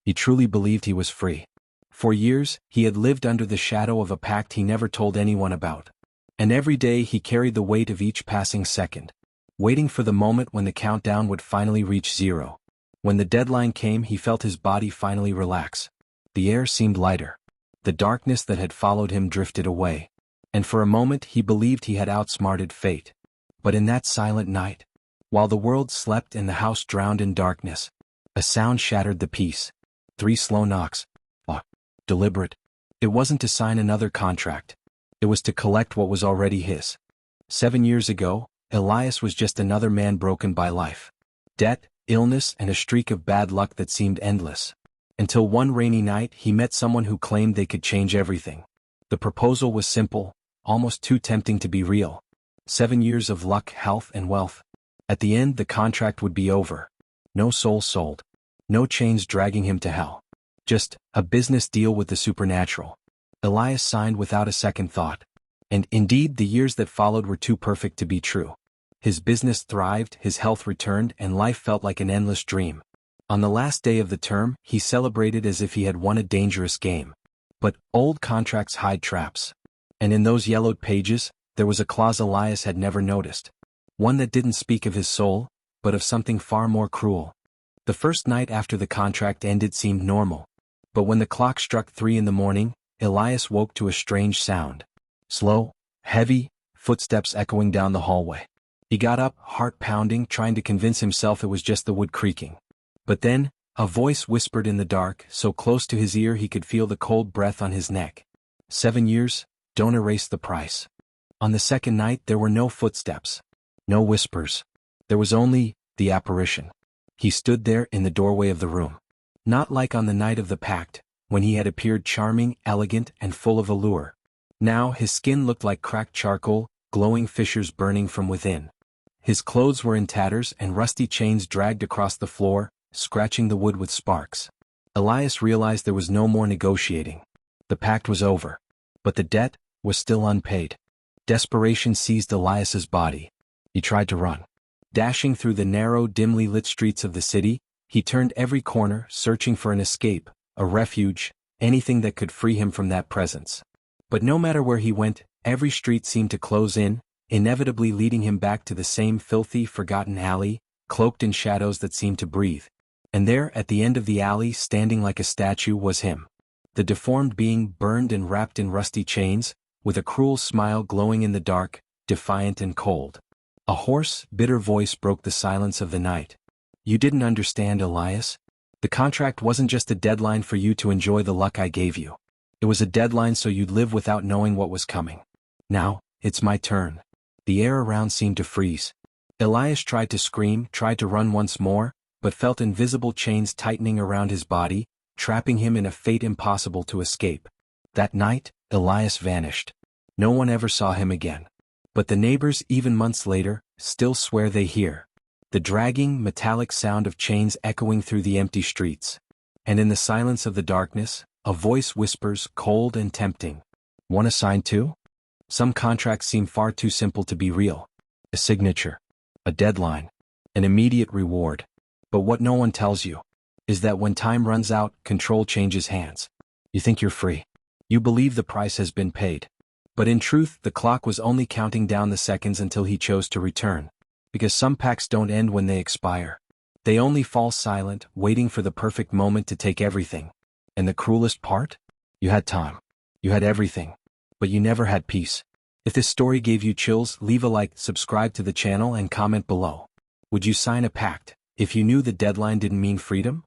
He truly believed he was free. For years, he had lived under the shadow of a pact he never told anyone about. And every day he carried the weight of each passing second, waiting for the moment when the countdown would finally reach zero. When the deadline came, he felt his body finally relax. The air seemed lighter. The darkness that had followed him drifted away. And for a moment he believed he had outsmarted fate. But in that silent night, while the world slept and the house drowned in darkness, a sound shattered the peace. 3 slow knocks. Deliberate. It wasn't to sign another contract. It was to collect what was already his. 7 years ago, Elias was just another man broken by life. Debt, illness, and a streak of bad luck that seemed endless. Until one rainy night he met someone who claimed they could change everything. The proposal was simple, almost too tempting to be real. 7 years of luck, health, and wealth. At the end the contract would be over. No soul sold. No chains dragging him to hell. Just a business deal with the supernatural. Elias signed without a second thought. And indeed the years that followed were too perfect to be true. His business thrived, his health returned, and life felt like an endless dream. On the last day of the term, he celebrated as if he had won a dangerous game. But old contracts hide traps. And in those yellowed pages, there was a clause Elias had never noticed. One that didn't speak of his soul, but of something far more cruel. The first night after the contract ended seemed normal. But when the clock struck 3 in the morning, Elias woke to a strange sound. Slow, heavy, footsteps echoing down the hallway. He got up, heart pounding, trying to convince himself it was just the wood creaking. But then, a voice whispered in the dark, so close to his ear he could feel the cold breath on his neck. 7 years, don't erase the price. On the second night there were no footsteps. No whispers. There was only the apparition. He stood there in the doorway of the room. Not like on the night of the pact, when he had appeared charming, elegant, and full of allure. Now his skin looked like cracked charcoal, glowing fissures burning from within. His clothes were in tatters and rusty chains dragged across the floor, scratching the wood with sparks. Elias realized there was no more negotiating. The pact was over. But the debt was still unpaid. Desperation seized Elias's body. He tried to run. Dashing through the narrow, dimly lit streets of the city, he turned every corner, searching for an escape, a refuge, anything that could free him from that presence. But no matter where he went, every street seemed to close in, inevitably leading him back to the same filthy, forgotten alley, cloaked in shadows that seemed to breathe. And there, at the end of the alley, standing like a statue, was him. The deformed being, burned and wrapped in rusty chains, with a cruel smile glowing in the dark, defiant and cold. A hoarse, bitter voice broke the silence of the night. You didn't understand, Elias. The contract wasn't just a deadline for you to enjoy the luck I gave you. It was a deadline so you'd live without knowing what was coming. Now, it's my turn. The air around seemed to freeze. Elias tried to scream, tried to run once more, but felt invisible chains tightening around his body, trapping him in a fate impossible to escape. That night, Elias vanished. No one ever saw him again. But the neighbors, even months later, still swear they hear the dragging, metallic sound of chains echoing through the empty streets. And in the silence of the darkness, a voice whispers, cold and tempting. Want to sign too? Some contracts seem far too simple to be real. A signature. A deadline. An immediate reward. But what no one tells you is that when time runs out, control changes hands. You think you're free. You believe the price has been paid. But in truth, the clock was only counting down the seconds until he chose to return. Because some pacts don't end when they expire. They only fall silent, waiting for the perfect moment to take everything. And the cruelest part? You had time. You had everything. But you never had peace. If this story gave you chills, leave a like, subscribe to the channel, and comment below. Would you sign a pact if you knew the deadline didn't mean freedom?